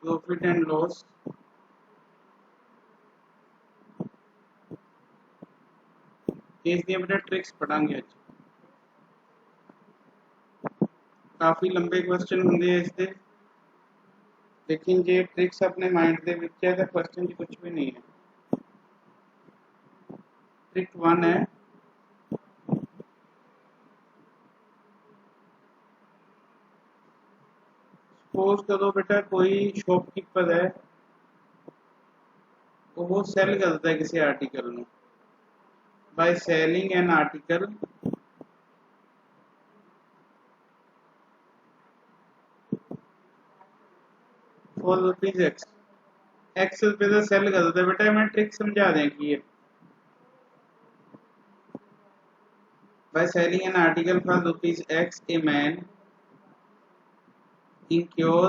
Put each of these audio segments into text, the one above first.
Profit and loss, इस दी बेटा tricks पढ़ांगे अज। काफ़ी लंबे क्वेश्चन होंगे इसके, लेकिन जे ट्रिक्स अपने माइंड के विच है तो क्वेश्चन कुछ भी नहीं है। ट्रिक 1 है, सपोज करो बेटा कोई शॉपकीपर है, वो सैल करता है किसी आर्टिकल में। By selling an article for rupees x रुपये का सैल करता है। बेटा मैं ट्रिक समझा दें की है। By selling an article for rupees x a man incur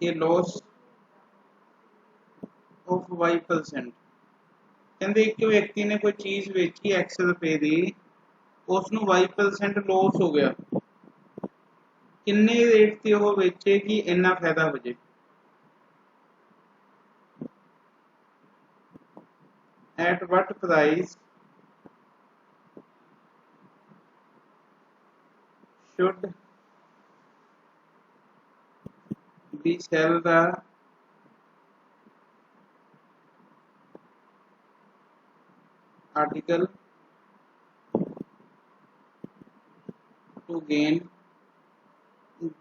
a loss of y%। कहते एक व्यक्ति ने कोई चीज बेची x रुपए की, उसनू y% लॉस हो गया। किन्ने रेट ते वो बेचे कि इन्ना फायदा हो जाए। At what price should we sell the article to gain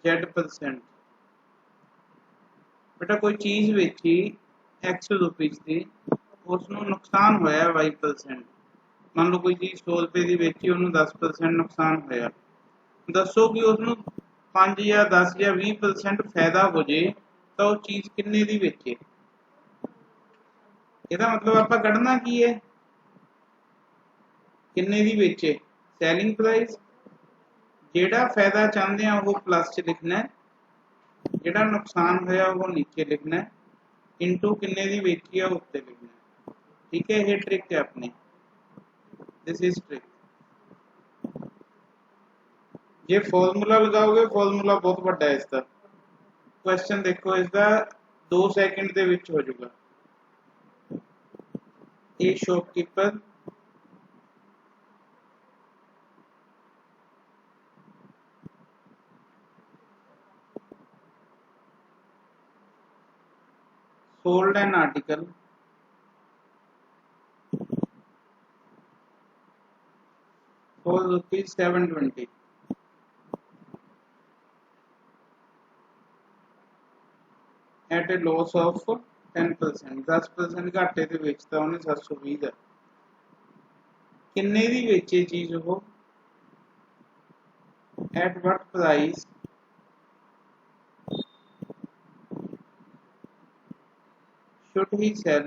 z%। बेटा कोई चीज बेची x रुपीज की, उसनू नुकसान होया y%। मान लो कोई चीज 100 रुपए की बेची, उन्होंने 10% नुकसान होया। दसो कि उसनू 5 या 10 या 20% फायदा हो जाए तो वो चीज किन्ने दी बेचे। ਇਹਦਾ मतलब ਆਪਾਂ ਕੱਢਣਾ ਕੀ है, किन्ने दी बेचे सैलिंग प्राइस। जेड़ा फायदा चाहते हैं वो प्लस च लिखना है, जेड़ा नुकसान होया वो नीचे लिखना है, इंटू किन्ने दी बेची है उत्ते लिखना है। ठीक है, ये ट्रिक है अपनी, दिस इज ट्रिक। ये फॉर्मूला लगाओगे, फॉर्मूला बहुत बड़ा है इसका। क्वेश्चन देखो इसका 2 सेकंड के विच हो जाएगा। ए shopkeeper sold an article for rupees 720 at a loss of 10%। 10% घाटे ते बेचता उन्हें 720 का। किन्ने दी बेचे चीज वो, at what price should he sell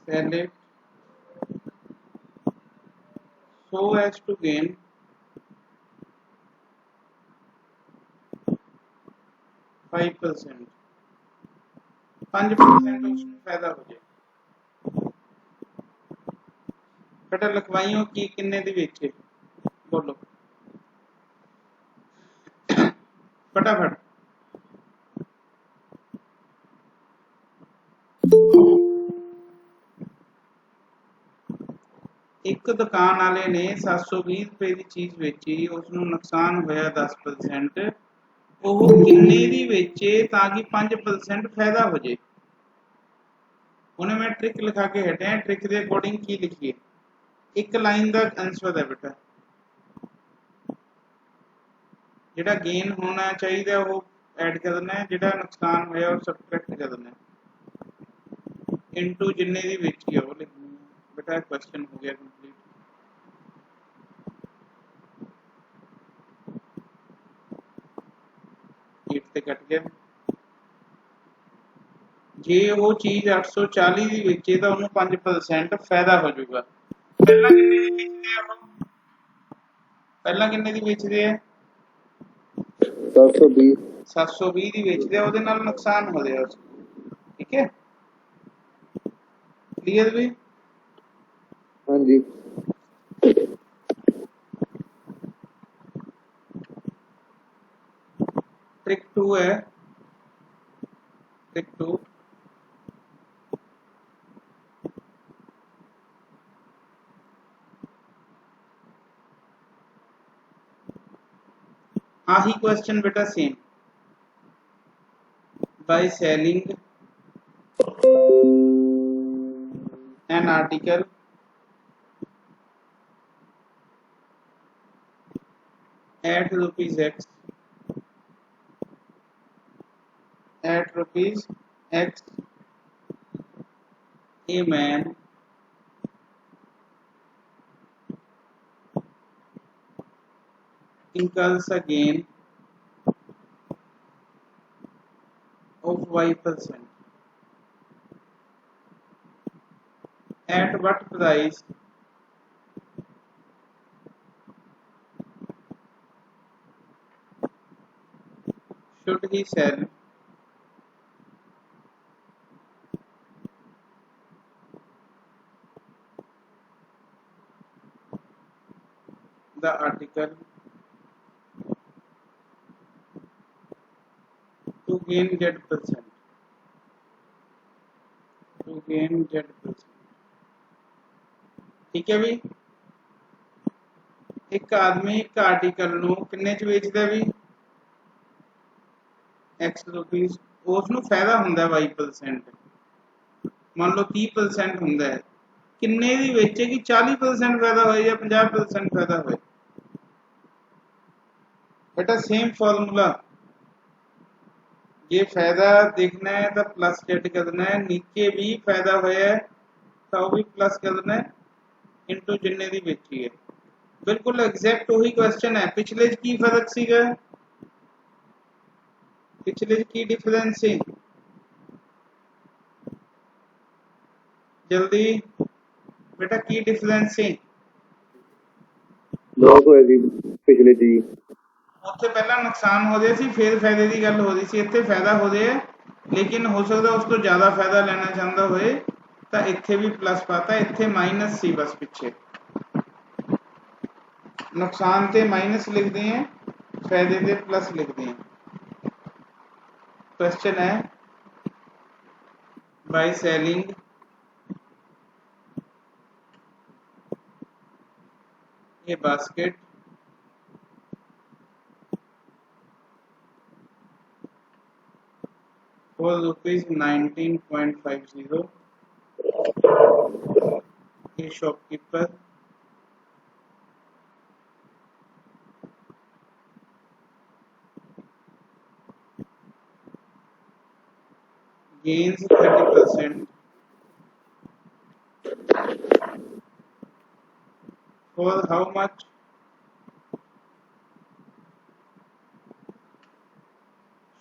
it so as to gain 5%। 5% उसमें फायदा हो जाए। बेटा लिखवाइयों की किन्ने दी बेचे, बोलो फटाफट। एक दुकान वाले ने 720 रुपए की चीज बेची, उसनू नुकसान होया 10%। वो किन्ने दी बेचे ताकि 5% फायदा हो जाए। उन्हें मैं ट्रिक लिखा के हटे हैं, ट्रिक के अकॉर्डिंग की लिखिए। एक लाइन का आंसर है बेटा, जेड़ा गेन होना चाहिए वो ऐड करना है, जेड़ा नुकसान होया वो सबट्रैक्ट करना है, इनटू जिन्ने दी बेची है वो लिखनी है। बेटा क्वेश्चन हो गया कंप्लीट। ते कट गया। जे वो चीज 840 की बेचे तो उन्होंने 5% फायदा हो जाएगा। पहला किन्ने दी बेचदे आ वो, पहला किन्ने दी बेचदे आ 720 की बेचदे आ, ਉਹਦੇ ਨਾਲ नुकसान हो रहा है। ठीक है, क्लियर भी। हाँ जी। ट्रिक 2 है, ट्रिक 2 आही क्वेश्चन बेटा same, by selling an article at rupees x, at rupees x, a man incurs a gain of y%. At what price should he sell the article to gain z%, to gain z%। ठीक है भी, एक आदमी एक article ਨੂੰ ਕਿੰਨੇ ਚ ਵੇਚਦਾ ਵੀ x ਰੁਪੀਸ, ਉਸ ਨੂੰ ਫਾਇਦਾ ਹੁੰਦਾ y%, ਮੰਨ ਲਓ 30% ਹੁੰਦਾ ਹੈ, ਕਿੰਨੇ ਦੀ ਵੇਚੇਗੀ, 40% ਫਾਇਦਾ ਹੋਏ ਜਾਂ 50% ਫਾਇਦਾ ਹੋਏ। बेटा सेम फॉर्मूला, ये फायदा देखना है तो प्लस जेड करना है, नीचे भी फायदा होया है तो भी प्लस करना है, इंटू जिन्ने दी बेची है। बिल्कुल एग्जैक्ट वही क्वेश्चन है, पिछले की फर्क सीगा, पिछले की डिफरेंस सी, जल्दी बेटा की डिफरेंस सी, लॉस होया सी पिछले दी, ਉੱਥੇ ਪਹਿਲਾਂ ਨੁਕਸਾਨ ਹੋ ਰਿਹਾ ਸੀ ਫਿਰ ਫਾਇਦੇ ਦੀ ਗੱਲ ਹੋ ਰਹੀ ਸੀ, ਇੱਥੇ ਫਾਇਦਾ ਹੋ ਰਿਹਾ ਲੇਕਿਨ ਹੋ ਸਕਦਾ ਉਸ ਤੋਂ ਜ਼ਿਆਦਾ ਫਾਇਦਾ ਲੈਣਾ ਚਾਹੁੰਦਾ ਹੋਏ ਤਾਂ ਇੱਥੇ ਵੀ ਪਲੱਸ ਪਾਤਾ, ਇੱਥੇ ਮਾਈਨਸ ਸੀ ਬਸ ਪਿੱਛੇ, नुकसान पे माइनस लिखते हैं, फायदे पे प्लस लिखते हैं। क्वेश्चन है by selling A basket for ₹19.50, A shopkeeper gains 30% for how much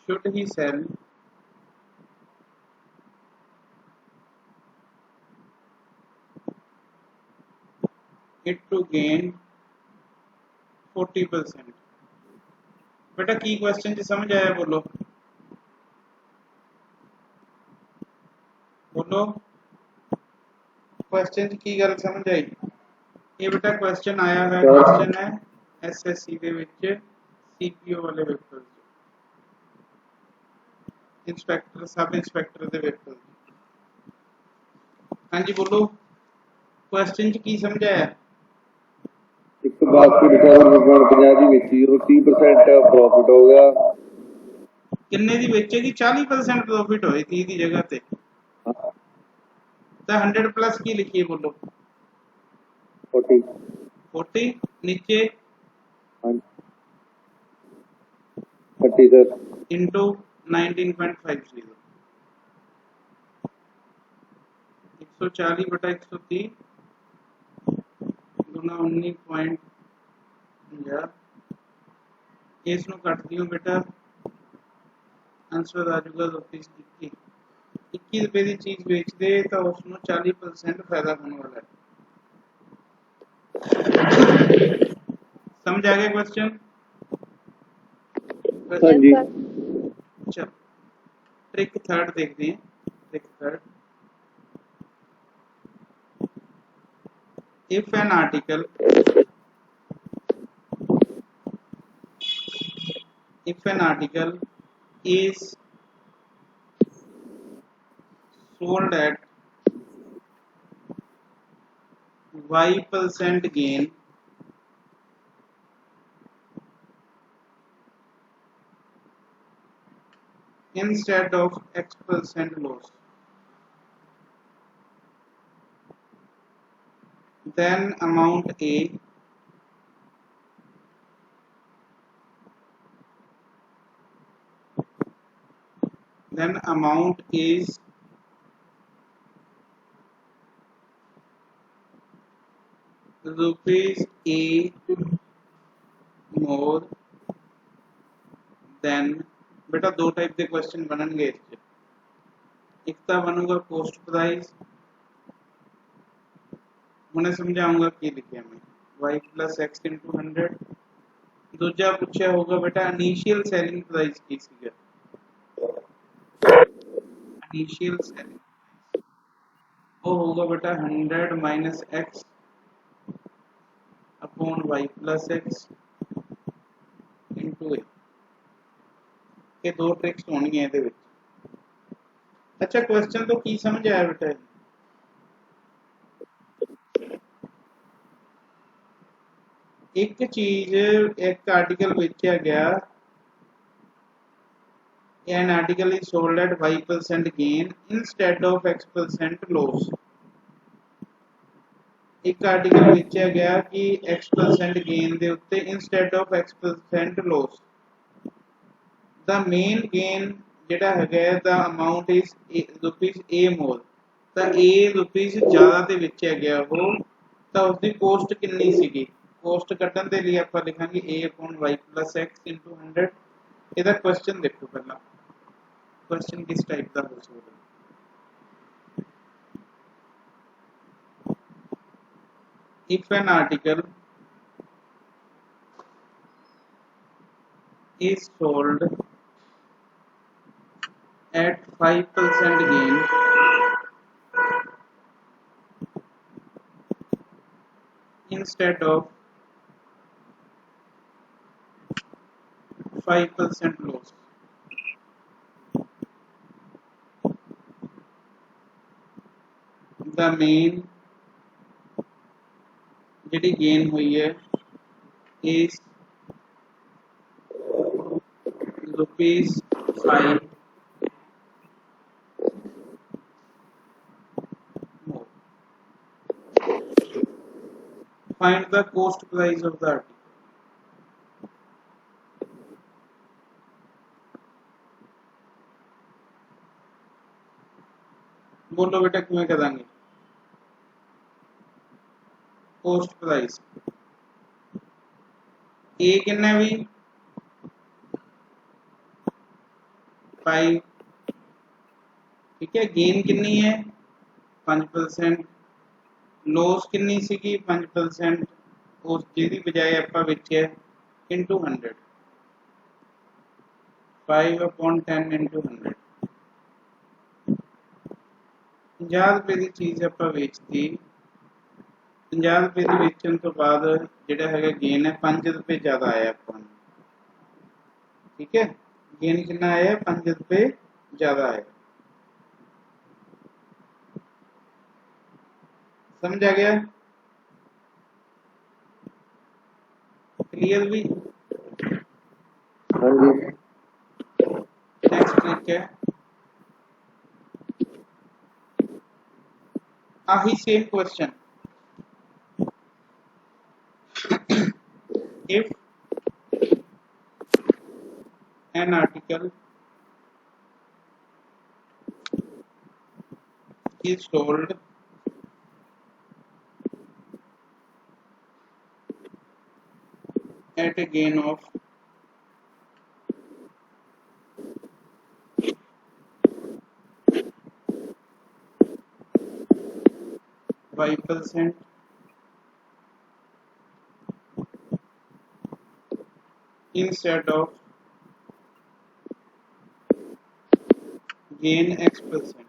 should he sell it to gain 40%। बेटा की क्वेश्चन जी समझ आया, बोलो बोलो क्वेश्चन की गल समझ आई। ये बेटा क्वेश्चन आया है, क्वेश्चन है एसएससी ਦੇ ਵਿੱਚ ਸੀਪੀਓ ਵਾਲੇ ਪੇਪਰ, इंस्पेक्टर सब इंस्पेक्टर ਦੇ ਪੇਪਰ। ਹਾਂਜੀ ਬੋਲੋ क्वेश्चन ਚ ਕੀ ਸਮਝ ਆਇਆ। ਇੱਕ ਬਾਸਕਟ 50 ਦੀ ਵੇਚੀ, ਉਹ 30% ਪ੍ਰੋਫਿਟ ਹੋ ਗਿਆ, ਕਿੰਨੇ ਦੀ ਵੇਚੇਗੀ, 40% ਪ੍ਰੋਫਿਟ ਹੋਏ 30 ਦੀ ਜਗ੍ਹਾ ਤੇ, ਤਾਂ 100 प्लस की लिखिए बोलो 40 नीचे 30 सर इंटू 19.50, 140 बटा 130 गुना 19.50, इसको कट दियो बेटा, आंसर आ जाएगा ₹21। 21 रुपए की चीज बेच दे तो उसमें 40% फायदा होने वाला है। समझ आ गया क्वेश्चन। चलो ट्रिक थर्ड देखते हैं, trick third, if an article is sold at Y% gain instead of X% loss, then amount A is rupees A more than, बेटा दो टाइप के क्वेश्चन बननगे इसके, एक तो बनूंगा कॉस्ट प्राइस, उन्हें समझाऊंगा कि लिखे मैं y प्लस एक्स इंटू 100, दूजा पूछा होगा बेटा इनिशियल सेलिंग प्राइस की सी, इनिशियल सेलिंग वो होगा बेटा 100 minus X upon y plus X into A, ये दो ट्रिक्स होनी है ये। अच्छा क्वेश्चन तो की समझ आया बेटा, एक चीज एक आर्टिकल बेचा गया, an article is sold at y% gain instead of x% loss, एक आर्टिकल बेचा गया कि x% gain ਦੇ ਉੱਤੇ instead of x% loss, the main gain ਜਿਹੜਾ ਹੈਗਾ ਦਾ amount is rupees a more, ਤਾਂ a rupees ਜ਼ਿਆਦਾ ਦੇ ਵੇਚਿਆ ਗਿਆ ਉਹ, ਤਾਂ ਉਸ ਦੀ ਕੋਸਟ ਕਿੰਨੀ ਸੀਗੀ, ਕੋਸਟ ਕੱਢਣ ਦੇ ਲਈ ਆਪਾਂ ਲਿਖਾਂਗੇ a upon y plus x into 100। ਇਹਦਾ ਕੁਐਸਚਨ ਦੇਖੋ ਪਹਿਲਾਂ, क्वेश्चन किस टाइप का हो सकता है, if an article is sold at 5% gain instead of 5% loss, the main ਜਿਹੜੀ gain हुई है is rupees 5 more, find the cost price of the article। बोलो बेटा किमें करेंगे, कोस्ट प्राइस ए कितना भी 5, ठीक है, गेन कितनी है 5%, लॉस कितनी सी 5%, उस जिसकी बजाय आप बेचे इंटू 100, 5/10 इंटू 100, 50 रुपए की चीज़ आप बेचती, 50 रुपए की बेचने तो बाद ਜਿਹੜਾ ਹੈਗਾ गेन है 5 रुपए ज़्यादा आया अपन, ठीक है, गेन कितना आया 5 रुपए ज़्यादा आया, समझ आ गया, क्लियर भी। नेक्स्ट ट्रिक है आही same question, if an article is sold at a gain of 5% instead of gain x%,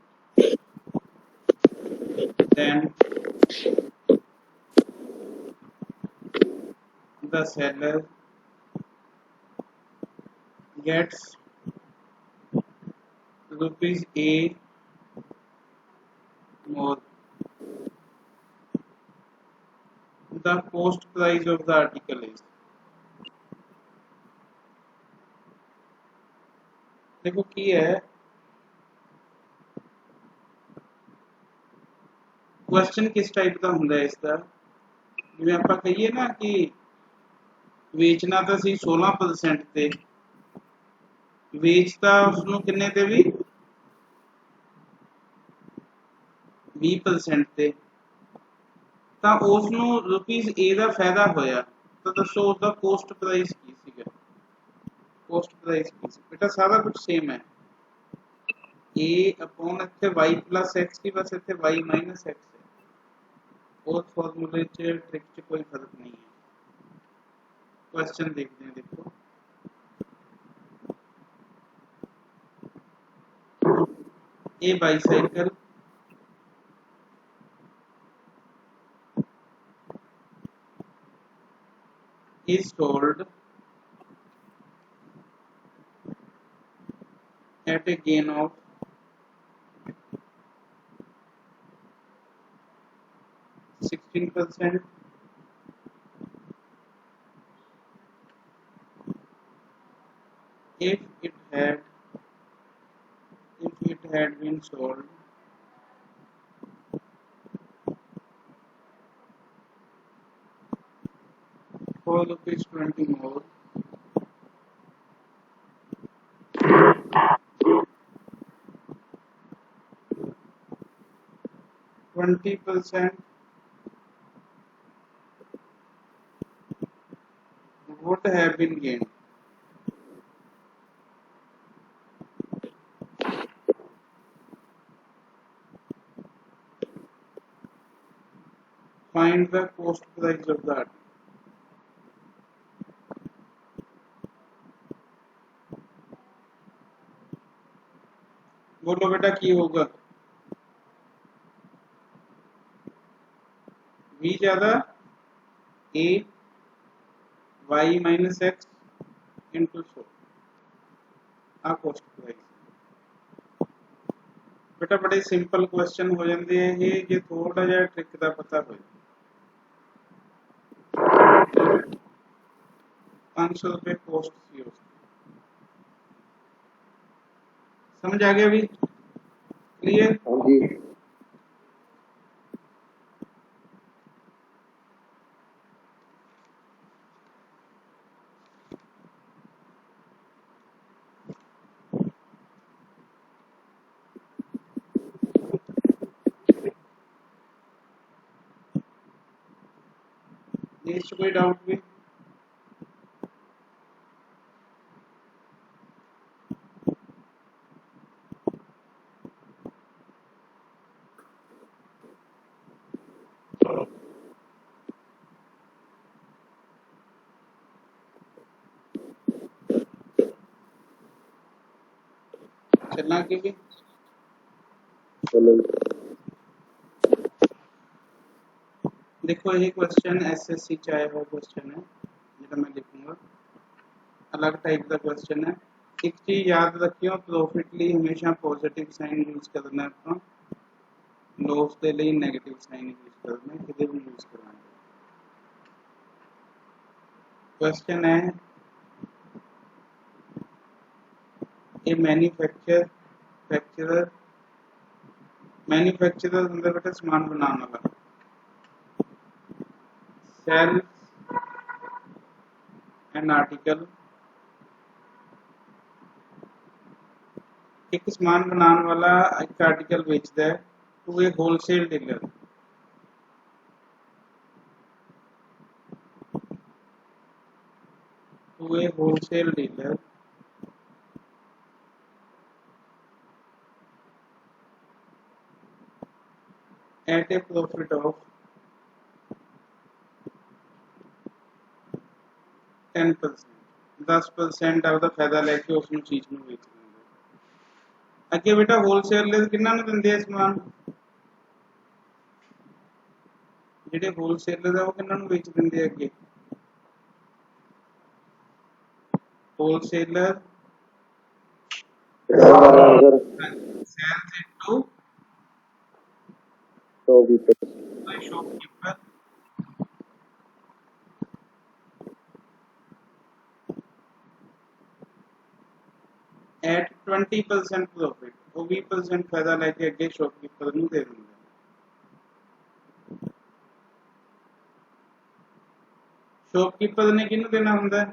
then the seller gets rupees A more. The cost price of the article is, देखो की है question किस type का ਹੁੰਦਾ है इसका, जिवें ਆਪਾਂ कहिए ना कि ਵੇਚਣਾ ਤਾਂ ਸੀ 16% ਤੇ ਵੇਚਤਾ ਉਸਨੂੰ ਕਿੰਨੇ ਤੇ ਵੀ 20% ਤੇ ਤਾਂ ਉਸ ਨੂੰ ਰੁਪੀਸ A ਦਾ ਫਾਇਦਾ ਹੋਇਆ ਤਾਂ ਦੱਸੋ ਉਸ ਦਾ ਕੋਸਟ ਪ੍ਰਾਈਸ ਕੀ ਸੀਗਾ ਕੋਸਟ ਪ੍ਰਾਈਸ ਕੀ ਸੀ ਬੇਟਾ ਸਾਰਾ ਕੁਝ ਸੇਮ ਹੈ A अपॉन ਇੱਥੇ y plus x की बस ਇੱਥੇ y minus x है और फॉर्मूले च ट्रिक च कोई फर्क नहीं है क्वेश्चन देखते हैं देखो A bicycle is sold at a gain of 16% if it had been sold for rupees 20 more, %20 would have been gained. Find the cost price of the article. बोलो बेटा की होगा v ज्यादा a y minus x into 100 uh cost price बेटा बड़े simple question हो जाते हैं ये जे थोड़ा जिहा ट्रिक का पता हो 500 रुपए कोस्ट सी हो समझ आ गया भी क्लियर हाँ जी नेक्स्ट कोई डाउट भी चलना आगे भी चलो देखो ये क्वेश्चन एसएससी च आया हुआ क्वेश्चन है जो मैं लिखूंगा अलग टाइप का क्वेश्चन है एक चीज याद रखियो प्रॉफिट ਲਈ हमेशा पॉजिटिव साइन यूज करना है लॉस के लिए नेगेटिव साइन यूज करना है किसी भी यूज करना है क्वेश्चन है ये मैन्युफैक्चरर अंदर बेटा सामान बनाने वाला सेल एन आर्टिकल एक सामान बनाने वाला एक आर्टिकल बेचता है to a wholesale dealer at a profit of 10%, 10% ਆਪਦਾ ਫਾਇਦਾ ਲੈ ਕੇ ਉਸ ਨੂੰ ਚੀਜ਼ ਨੂੰ ਵੇਚ ਦਿੰਦੇ ਅੱਗੇ ਬੇਟਾ ਹੋਲਸੇਲਰ ਕਿੰਨਾਂ ਨੂੰ ਦਿੰਦੇ ਆ ਸਮਾਨ ਜਿਹੜੇ ਹੋਲਸੇਲਰ ਆ ਉਹ ਕਿੰਨਾਂ ਨੂੰ ਵੇਚ ਦਿੰਦੇ ਆ ਅੱਗੇ wholesaler answer sells into shopkeeper. Shopkeeper at 20% profit, वो 20% फायदा लेके अगे शॉपकीपर नूं दे दिंदा। शॉपकीपर ने किहनूं देना हुंदा है?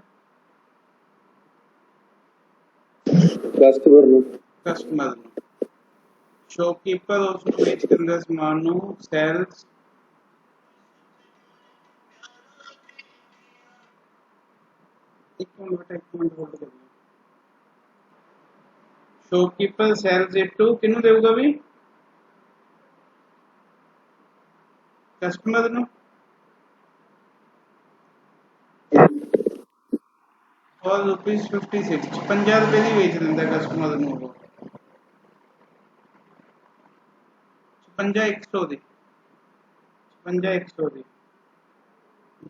कस्टमर नूं। कस्टमर नूं। शॉपकीपर उसनूं बेच दिंदा समान नूं, सेल्स एक मिनट होल्ड करिए। शॉपकीपर सेल्स इट टू किहनूं देऊगा भी? कस्टमर नूं। और ₹56 ₹56 ਦੀ ਵੇਚ ਦਿੰਦਾ ਕਸਟਮਰ ਨੂੰ ਉਹ 55100 ਦੀ 55100 ਦੀ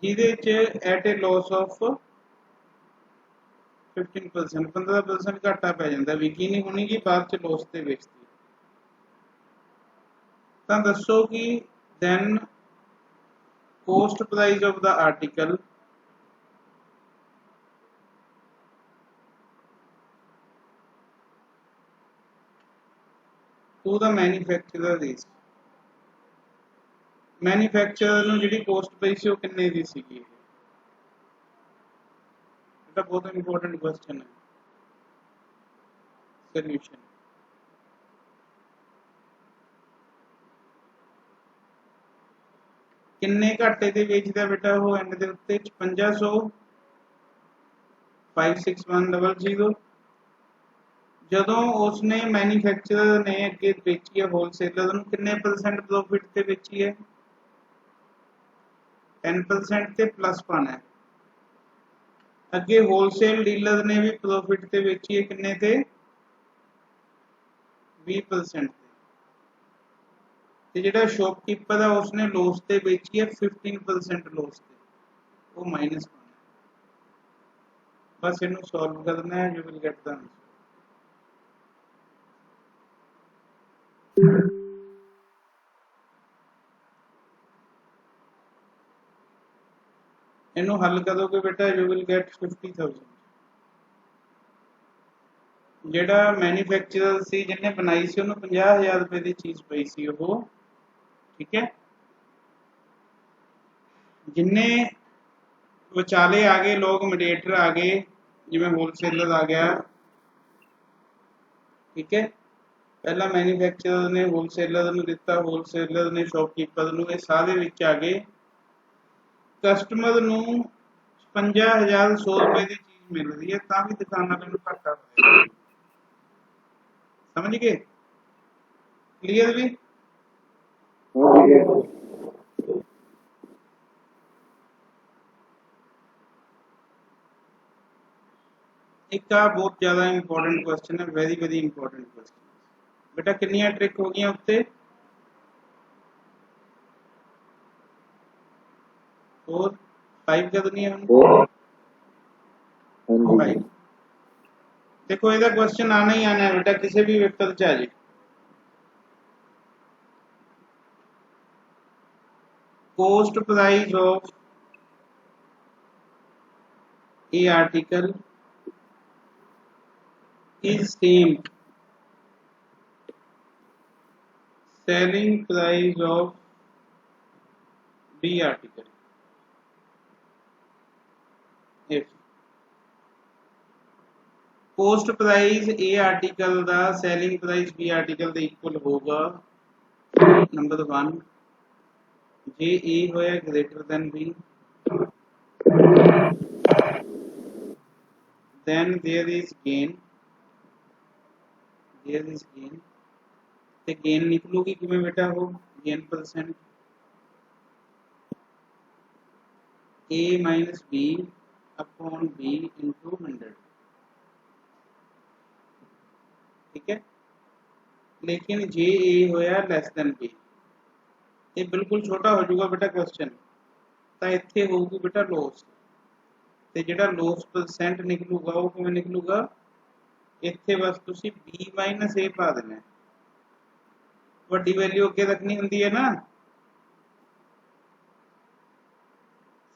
ਜਿਹਦੇ ਚ ਐਟ ਏ ਲਾਸ ਆਫ 15% 15% ਘਾਟਾ ਪੈ ਜਾਂਦਾ, ਵਿਕੀ ਨਹੀਂ ਹੋਣੀ ਕਿ ਬਾਅਦ ਚ ਲਾਸ ਤੇ ਵੇਚਦੀ। ਤਾਂ ਦੱਸੋ ਕਿ ਦੈਨ ਕੋਸਟ ਪ੍ਰਾਈਸ ਆਫ ਦਾ article to the manufacturer is, manufacturer ਨੂੰ ਜਿਹੜੀ ਕੋਸਟ ਪਈ ਸੀ ਉਹ ਕਿੰਨੇ ਦੀ ਸੀਗੀ? ਇਹ ਬਹੁਤ ਇੰਪੋਰਟੈਂਟ ਕੁਐਸਚਨ ਹੈ। ਸੋਲੂਸ਼ਨ ਕਿੰਨੇ ਘਾਟੇ ਦੇ ਵੇਚਦਾ ਬੇਟਾ ਉਹ ਐਂਡ ਦੇ ਉੱਤੇ 5500 56100। ਜਦੋਂ ਉਸਨੇ ਮੈਨੂਫੈਕਚਰਰ ਨੇ ਅੱਗੇ ਵੇਚੀ ਹੈ ਹੋਲਸੇਲਰ ਨੂੰ ਕਿੰਨੇ % ਪ੍ਰੋਫਿਟ ਤੇ ਵੇਚੀ ਹੈ? 10% ਤੇ ਪਲੱਸ ਪਾਣਾ ਹੈ। ਅੱਗੇ ਹੋਲਸੇਲ ਡੀਲਰ ਨੇ ਵੀ ਪ੍ਰੋਫਿਟ ਤੇ ਵੇਚੀ ਹੈ ਕਿੰਨੇ ਤੇ? 20% ਤੇ ਜਿਹੜਾ ਸ਼ੌਪਕੀਪਰ ਹੈ ਉਸਨੇ ਲੋਸ ਤੇ ਵੇਚੀ ਹੈ 15% ਲੋਸ ਤੇ, ਉਹ ਮਾਈਨਸ ਪਾਣਾ। ਬਸ ਇਹਨੂੰ ਸੋਲਵ ਕਰਨਾ ਹੈ, you will get the answer. ਇਹਨੂੰ ਹੱਲ ਕਰੋਗੇ ਬੇਟਾ ਯੂ ਵਿਲ ਗੈਟ 50,000। ਜਿਹੜਾ ਮੈਨੂਫੈਕਚਰਰ ਸੀ ਜਿਹਨੇ ਬਣਾਈ ਸੀ ਉਹਨੂੰ 50,000 ਰੁਪਏ ਦੀ ਚੀਜ਼ ਪਈ ਸੀ ਉਹ, ਠੀਕ ਹੈ। ਜਿੰਨੇ ਵਿਚਾਲੇ ਆ ਗਏ ਲੋਕ, ਮੀਡੀਏਟਰ ਆ ਗਏ, ਜਿਵੇਂ ਹੋਲਸੇਲਰ ਆ ਗਿਆ, ਠੀਕ ਹੈ। ਪਹਿਲਾਂ ਮੈਨੂਫੈਕਚਰਰ ਨੇ ਹੋਲਸੇਲਰ ਨੂੰ ਦਿੱਤਾ, ਹੋਲਸੇਲਰ ਨੇ ਸ਼ੌਪਕੀਪਰ ਨੂੰ, ਇਹ ਸਾਰੇ ਵਿੱਚ ਆ ਗਏ। ਕਸਟਮਰ ਨੂੰ 55,100 ਰੁਪਏ ਦੀ ਚੀਜ਼ ਮਿਲ ਰਹੀ ਹੈ ਤਾਂ ਵੀ ਦੁਕਾਨਾਂ ਨੂੰ ਘਾਟਾ ਹੋਇਆ। ਸਮਝ ਗਏ? ਕਲੀਅਰ ਵੀ? एक बहुत ज्यादा इंपॉर्टेंट क्वेश्चन है, वेरी वेरी इंपॉर्टेंट क्वेश्चन। बेटा कितनी ट्रिक हो गई उत्ते? 4 5 करनी है। 5 देखो ਇਹਦਾ क्वेश्चन आना ही आना है बेटा, किसी भी पेपर च आ जाए। Coast price of A article is same selling price of B article if cost price A article the selling price B article ਦੇ equal ਹੋਗਾ। नंबर 1 ਜੇ A ਹੋਇਆ greater than B then there is gain, there is gain ਤੇ gain ਨਿਕਲੂਗੀ ਕਿਵੇਂ ਬੇਟਾ? ਉਹ gain percent A minus B upon B into 100, ठीक है। लेकिन जे A होया less than B, ये बिल्कुल छोटा हो जाऊगा बेटा क्वेश्चन, तो इत्थे होगी बेटा लॉस, ते जेड़ा लॉस परसेंट निकलूगा वो किवें निकलूगा? ਇੱਥੇ ਬਸ ਤੁਸੀਂ b ਮਾਈਨਸ a ਪਾ ਦੇਣਾ ਹੈ। ਵੱਡੀ ਵੈਲਿਊ ਅੱਗੇ ਰੱਖਣੀ ਹੁੰਦੀ ਹੈ ਨਾ,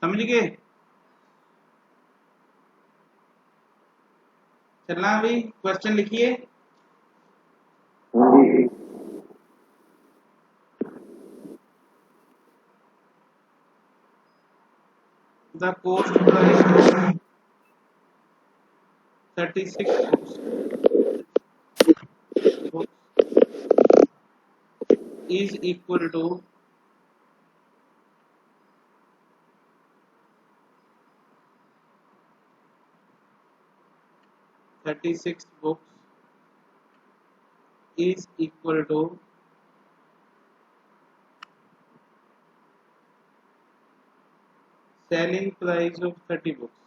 ਸਮਝ ਗਏ। ਚੱਲਾਂ ਵੀ क्वेश्चन लिखिए। ਹਾਂਜੀ The cost price of 36 books is equal to 36 books is equal to selling price of 30 books।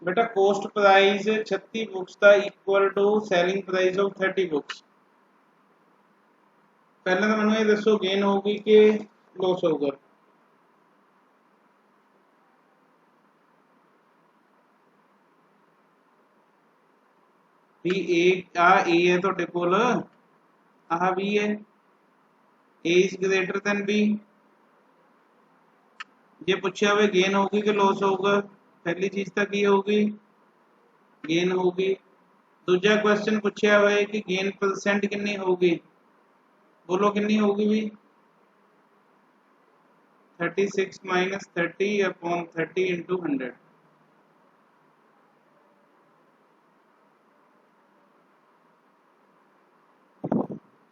बेटा कोस्ट प्राइस 36 बुक्स का equal to selling price of 30 books. पहले तो मैं ये दसो गेन होगी कि लॉस होगा। भी ए है ਤੁਹਾਡੇ ਕੋਲ, ਆਹ b है, a is greater than b। ਜੇ ਪੁੱਛਿਆ ਹੋਵੇ ਗੇਨ ਹੋਗੀ ਕਿ ਲॉस ਹੋਊਗਾ, ਪਹਿਲੀ ਚੀਜ਼ ਤਾਂ ਕੀ ਹੋਊਗੀ, ਗੇਨ ਹੋਊਗੀ। ਦੂਜਾ ਕੁਐਸਚਨ ਪੁੱਛਿਆ ਹੋਇਆ ਕਿ ਗੇਨ ਪਰਸੈਂਟ ਕਿੰਨੀ ਹੋਊਗੀ, बोलो कितनी होगी भी 36 माइनस 30 अपॉन 30 इंटू 100।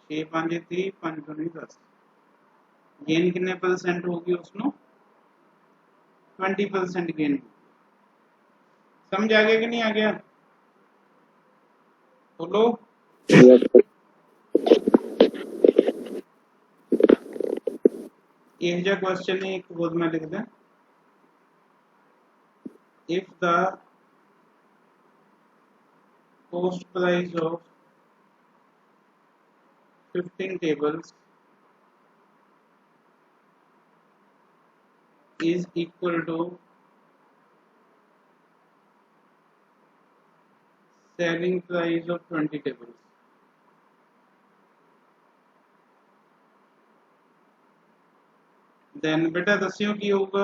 6 5 30 5 2 10। गेन कितने परसेंट होगी उसमें, 20% गेन। समझ आ गया कि नहीं आ गया, बोलो। एक जो क्वेश्चन है एक बोर्ड में लिख दें, if the cost price of 15 tables is equal to selling price of 20 tables, then बेटा दस्यो की होगा,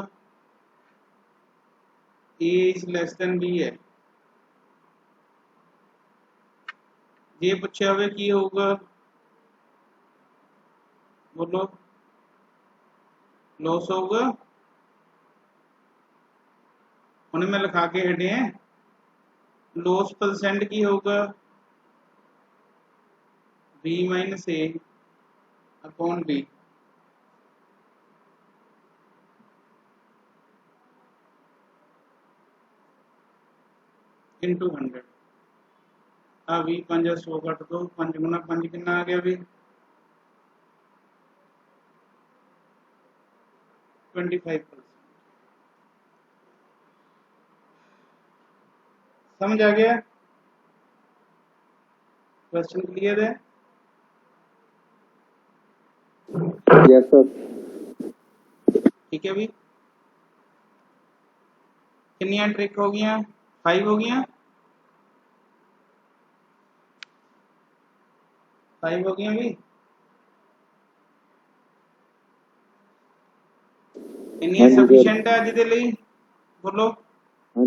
a is less than b है। ये पूछा हुआ की होगा, बोलो लॉस होगा। उन्हें मैं लिखा के हटे हैं, लॉस परसेंट की होगा b माइनस ए अपॉन बी। इंटू 100। हाँ भी 5 100 कट दो, 5 गुना 5 कितना आ गया भी 25%। समझ आ गया, क्वेश्चन क्लियर है। Yes sir. ठीक है भी, कितनी ट्रिक हो गया, 5 हो गया, 5 हो गया भी। इन्नी सफिशिएंट है अज दे लई, बोलो। हाँ